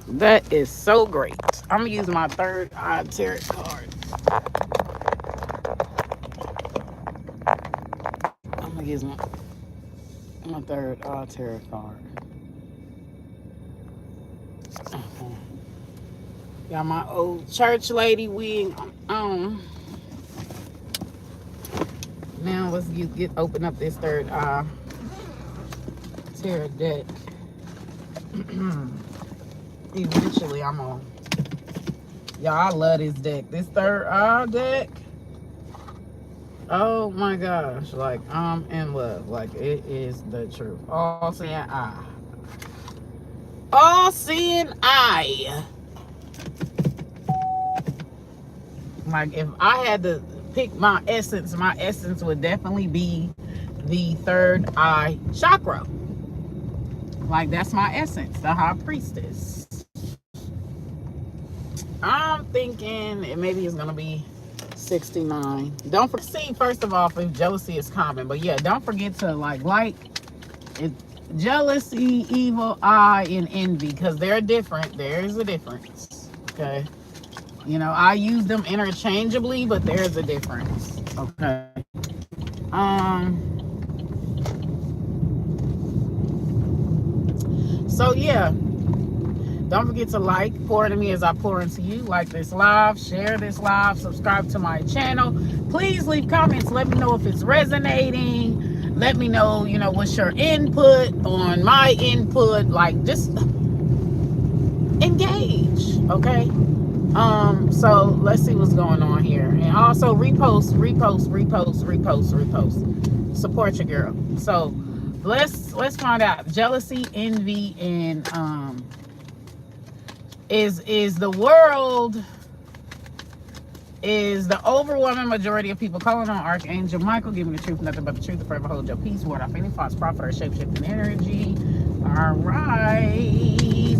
That is so great. I'm gonna use my third eye tarot card. I'm gonna use my third eye tarot card. Okay. Got my old church lady wig on. Now let's get open up this third eye tarot deck. Eventually, I'm on. Y'all, I love this deck. This third eye deck. Oh my gosh, like I'm in love. Like it is the truth. All seeing eye. All seeing eye. Like if I had to pick my essence would definitely be the third eye chakra. Like that's my essence, the high priestess. I'm thinking it maybe it's gonna be 69. Don't see first of all if jealousy is common, but yeah, don't forget to like it, jealousy, evil eye, and envy, because they're different. There's a difference. Okay. You know, I use them interchangeably, but there's a difference. Okay. So yeah. Don't forget to like, pour into me as I pour into you. Like this live, share this live, subscribe to my channel. Please leave comments. Let me know if it's resonating. Let me know, you know, what's your input on my input. Like, just engage, okay? So let's see what's going on here. And also repost. Support your girl. So let's find out. Jealousy, envy, and is the world, is the overwhelming majority of people calling on Archangel Michael, giving the truth, nothing but the truth, to forever hold your peace, ward off any false prophet or shape-shifting energy. All right,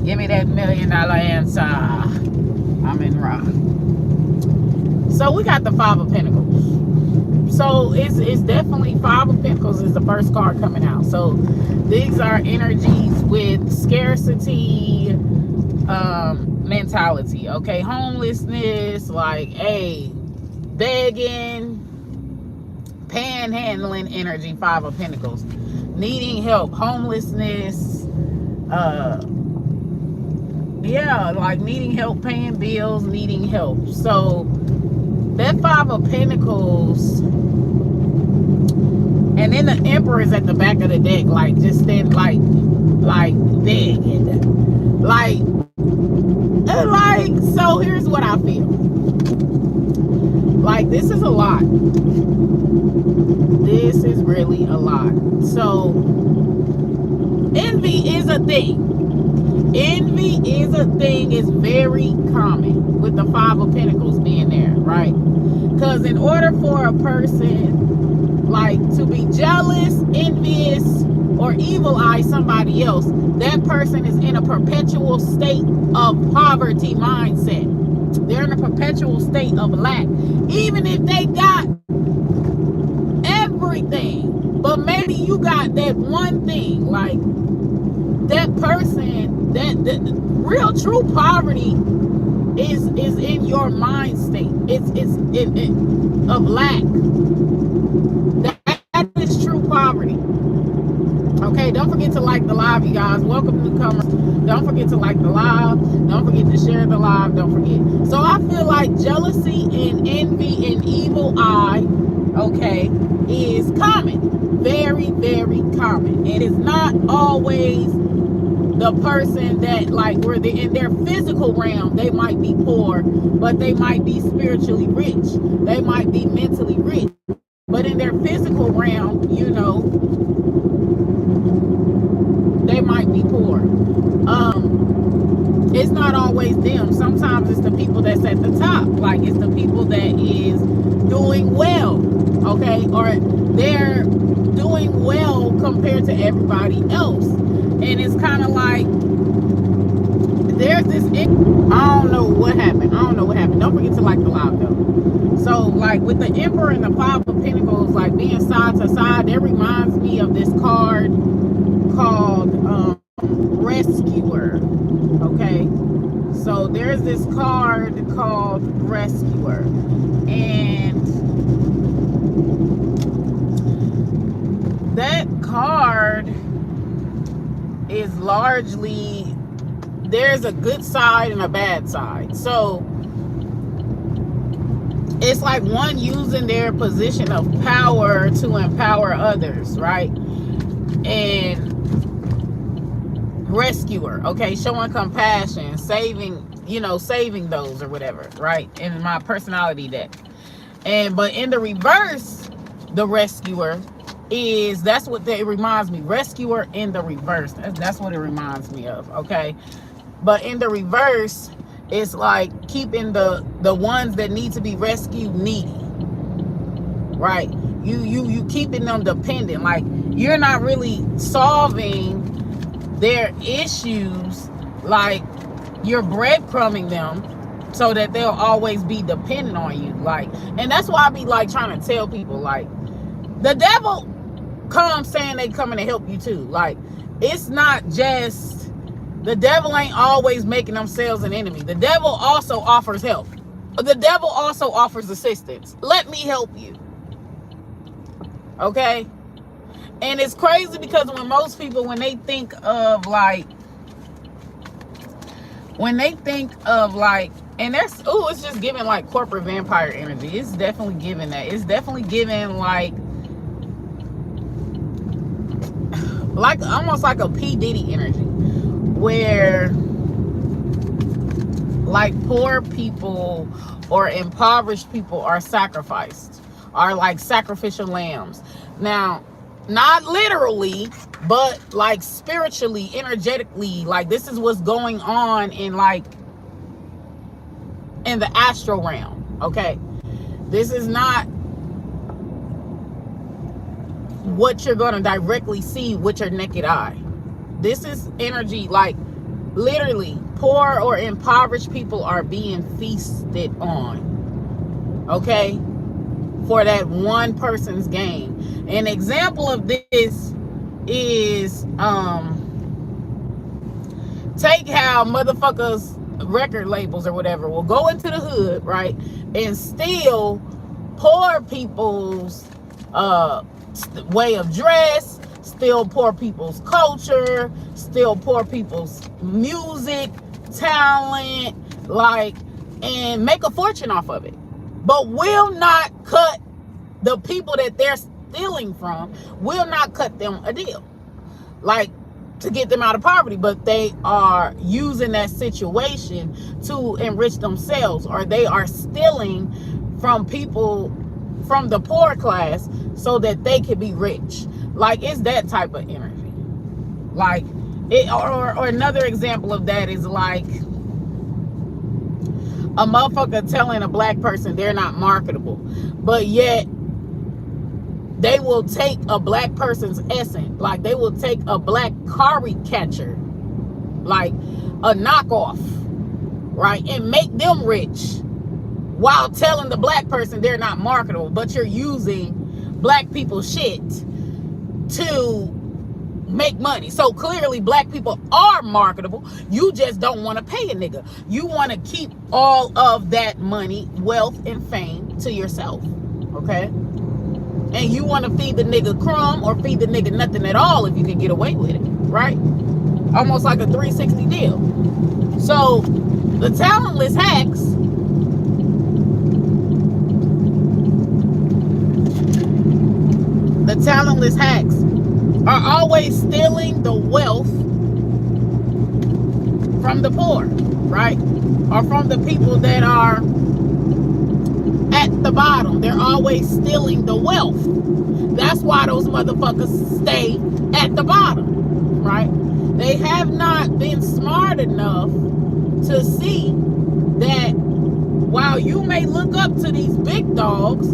give me that $1 million answer. I'm in Ra. So we got the Five of Pentacles. So it's definitely Five of Pentacles is the first card coming out. So these are energies with scarcity mentality, okay? Homelessness, like, hey, begging, panhandling energy. Five of Pentacles, needing help, homelessness, yeah, like needing help, paying bills, needing help. So that Five of Pentacles, and then the Emperor is at the back of the deck, like just stand like begging, like, so here's what I feel. Like, this is a lot. This is really a lot. So envy is a thing. Envy is a thing. It's very common with the Five of Pentacles being there, right? Because in order for a person like to be jealous, envious, or evil eye somebody else, that person is in a perpetual state of poverty mindset. They're in a perpetual state of lack. Even if they got everything, but maybe you got that one thing, like that person, that real true poverty is in your mind state. It's of lack. That is true poverty. Okay, don't forget to like the live, you guys. Welcome, newcomers. Don't forget to like the live. Don't forget to share the live. Don't forget. So I feel like jealousy and envy and evil eye, okay, is common. Very, very common. It is not always the person that, like, where they in their physical realm, they might be poor, but they might be spiritually rich. They might be mentally rich. But in their physical realm, you know, they might be poor. It's not always them. Sometimes it's the people that's at the top. Like, it's the people that is doing well, okay? Or they're doing well compared to everybody else. And it's kind of like, there's this, I don't know what happened. Don't forget to like the live though. So like with the Emperor and the Five of Pentacles, like being side to side, that reminds me of this card called Rescuer. Okay, so there's this card called Rescuer, and that card is largely, there's a good side and a bad side. So it's like one using their position of power to empower others, right? And rescuer, okay, showing compassion, saving, saving those or whatever, right? In my personality deck. But in the reverse, the rescuer that's what it reminds me. Rescuer in the reverse. That's what it reminds me of, okay? But in the reverse, it's like keeping the ones that need to be rescued needy, right? You keeping them dependent. Like, you're not really solving their issues, like you're breadcrumbing them so that they'll always be dependent on you. Like, and that's why I be like trying to tell people, like, the devil comes saying they coming to help you too. Like, it's not just, the devil ain't always making themselves an enemy. The devil also offers help. The devil also offers assistance. Let me help you. Okay? And it's crazy because when most people, when they think of like, and there's, it's just giving like corporate vampire energy. It's definitely giving that. It's definitely giving like almost like a P. Diddy energy, where like poor people or impoverished people are sacrificed, are like sacrificial lambs. Now, not literally, but like spiritually, energetically, like this is what's going on in the astral realm, okay? This is not what you're going to directly see with your naked eye. This is energy, like literally poor or impoverished people are being feasted on, okay, for that one person's gain. An example of this is take how motherfuckers, record labels or whatever, will go into the hood, right, and steal poor people's way of dress, steal poor people's culture, steal poor people's music, talent, like, and make a fortune off of it, but will not cut the people that they're stealing from, will not cut them a deal, like, to get them out of poverty, but they are using that situation to enrich themselves, or they are stealing from people from the poor class so that they can be rich. Like, it's that type of energy. Like it, or another example of that is like a motherfucker telling a black person they're not marketable, but yet they will take a black person's essence, like they will take a black caricature, like a knockoff, right, and make them rich while telling the black person they're not marketable, but you're using black people's shit to make money. So clearly black people are marketable. You just don't want to pay a nigga. You want to keep all of that money, wealth, and fame to yourself, okay? And you want to feed the nigga crumb or feed the nigga nothing at all if you can get away with it, right? Almost like a 360 deal. So the talentless hacks are always stealing the wealth from the poor, right? Or from the people that are at the bottom. They're always stealing the wealth. That's why those motherfuckers stay at the bottom, right? They have not been smart enough to see that while you may look up to these big dogs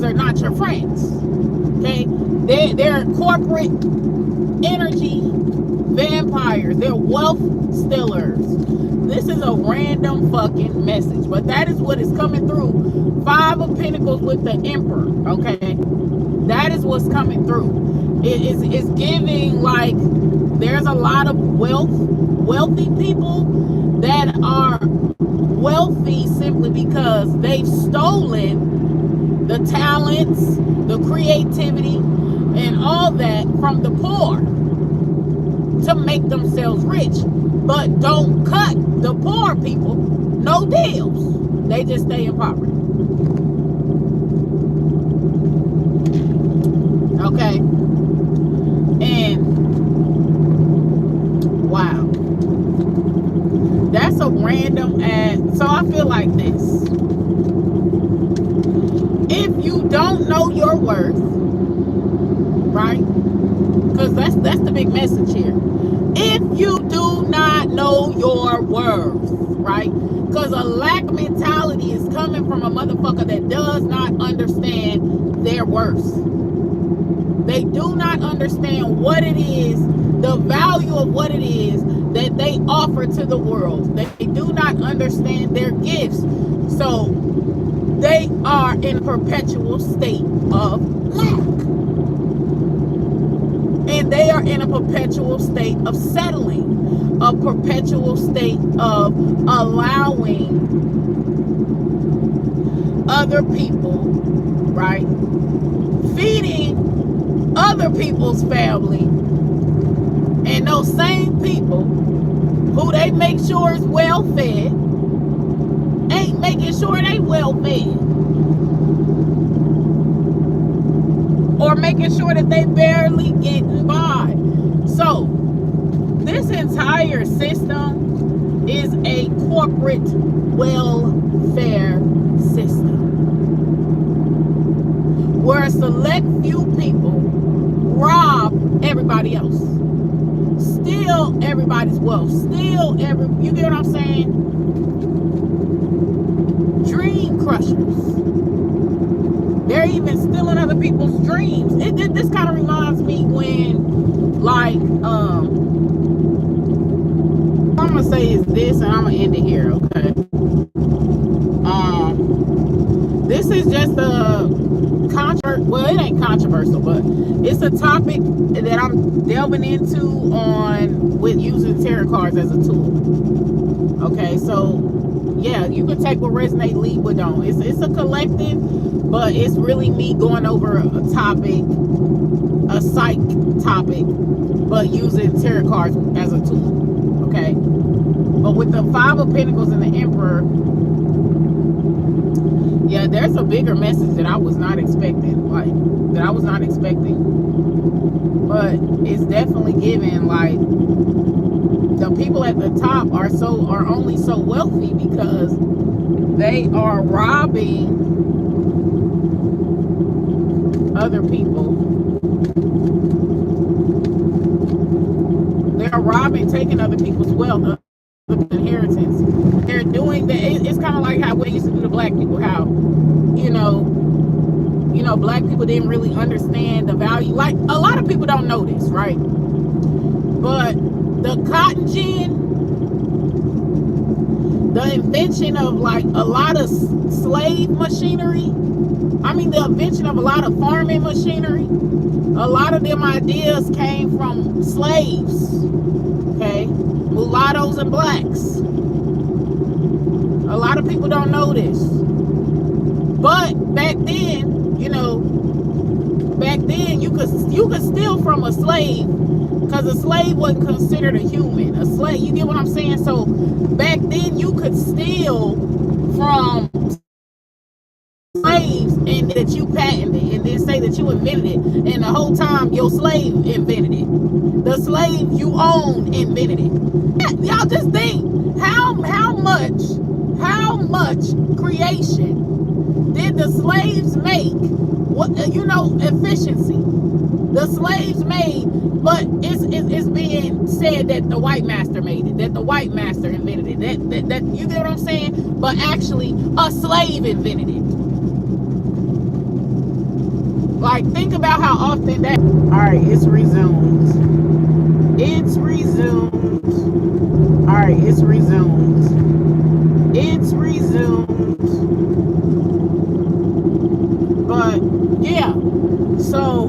are not your friends, okay? They're corporate energy vampires. They're wealth stealers. This is a random fucking message, but that is what is coming through. 5 of Pentacles with the Emperor, okay? That is what's coming through. It's giving like there's a lot of wealth wealthy people that are wealthy simply because they've stolen the talents, the creativity, and all that from the poor to make themselves rich, but don't cut the poor people no deals. They just stay in poverty. Okay? And wow. That's a random ad. So I feel like this. If you don't know your worth, right? Because that's the big message here. If you do not know your worth, right? Because a lack mentality is coming from a motherfucker that does not understand their worth. They do not understand what it is, the value of what it is that they offer to the world. They do not understand their gifts. So they are in a perpetual state of lack. And they are in a perpetual state of settling, a perpetual state of allowing other people, right? Feeding other people's family, and those same people who they make sure is well fed ain't making sure they well fed, or making sure that they barely getting by. So this entire system is a corporate welfare system where a select few people rob everybody else, steal everybody's wealth, you get what I'm saying? Dream crushers. They're even stealing other people's dreams. This kind of reminds me when, like, I'm gonna say is this, and I'm gonna end it here, okay? This is just a well, it ain't controversial, but it's a topic that I'm delving into with using tarot cards as a tool. Okay, so yeah, you can take what resonate, leave what don't. It's a collective, but it's really me going over a topic, a psych topic, but using tarot cards as a tool. Okay, but with the Five of Pentacles and the Emperor, yeah, there's a bigger message that I was not expecting, but it's definitely given, like, the people at the top are only so wealthy because they are robbing other people. They're robbing, taking other people's wealth, inheritance. They're doing that. It's kind of like how we used to do to black people, how black people didn't really understand the value. Like, a lot of people don't know this, right? But the cotton gin, the invention of, like, a lot of slave machinery, the invention of a lot of farming machinery, a lot of them ideas came from slaves, okay? Mulattoes and blacks. A lot of people don't know this. But back then, you could steal from a slave, because a slave wasn't considered a human. A slave, you get what I'm saying? So back then you could steal from slaves and that you patented, and then say that you invented it, and the whole time your slave invented it. The slave you owned invented it. Y'all just think how much creation did the slaves make? What, efficiency the slaves made, but it's being said that the white master made it, that the white master invented it, that you get what I'm saying? But actually a slave invented it. Like, think about how often that. All right, it's resumed. All right, it's resumed. But yeah, so